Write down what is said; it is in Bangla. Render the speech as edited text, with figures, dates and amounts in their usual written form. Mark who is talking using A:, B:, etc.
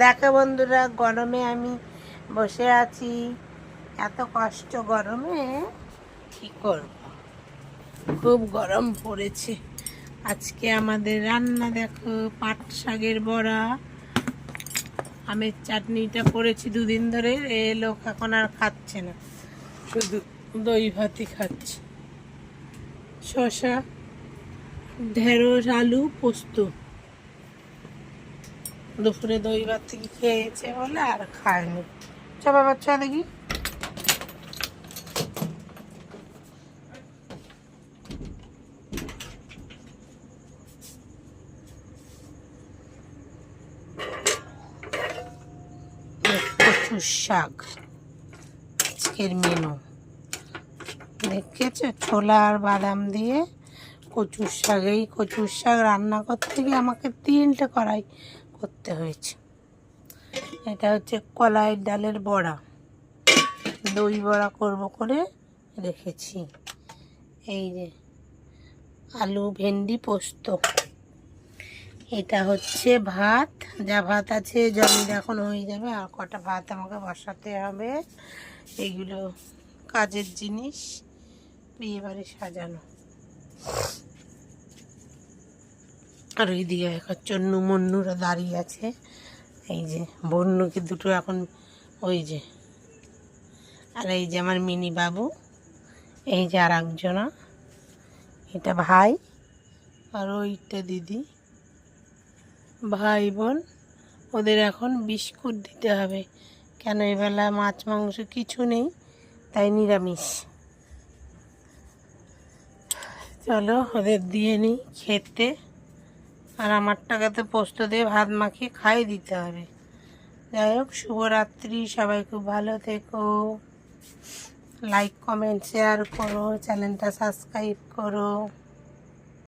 A: দেখো বন্ধুরা, গরমে আমি বসে আছি। এত কষ্ট গরমে কি করব, খুব গরম পড়েছে। আজকে আমাদের রান্না দেখো, পাট শাকের বড়া, আমের চাটনিটা করেছি দুদিন ধরে। এ লোক এখন আর খাচ্ছে না, শুধু দই ভাতই খাচ্ছে। শসা, ঢেঁড়স, আলু, পোস্ত। দুপুরে দই ভাত থেকে খেয়েছে বলে আর খায়নি। চ বাবা, চ দেখি। কচুর শাক আজকের মেনু দেখেছো, ছোলা আর বাদাম দিয়ে কচুর শাক। এই কচুর শাক রান্না করতে গিয়ে আমাকে 3টে কড়াই করতে হয়েছে। এটা হচ্ছে কলাই ডালের বড়া, দই বড়া করব করে রেখেছি। এই যে আলু, ভেন্ডি, পোস্ত। এটা হচ্ছে ভাত, যা ভাত আছে জমির এখন হয়ে যাবে, আর কটা ভাত আমাকে বসাতে হবে। এইগুলো কাজের জিনিস, বিয়ে বাড়ি সাজানো। আর ওইদিকে চন্নু মন্নুরা দাঁড়িয়ে আছে। এই যে বন্যুকে দুটো এখন, ওই যে, আর এই যে আমার মিনি বাবু, এই যে আর একজনা, এটা ভাই, আর ওইটা দিদি। ভাই বোন, ওদের এখন বিস্কুট দিতে হবে, কেন এবেলা মাছ মাংস কিছু নেই, তাই নিরামিষ। চলো ওদের দিয়ে নিই খেতে। আর আমার টাকাতে পোস্ত দিয়ে ভাত মাখিয়ে খাইয়ে দিতে হবে। যাই হোক, শুভরাত্রি, সবাই খুব ভালো থেকো। লাইক, কমেন্ট, শেয়ার করো, চ্যানেলটা সাবস্ক্রাইব করো।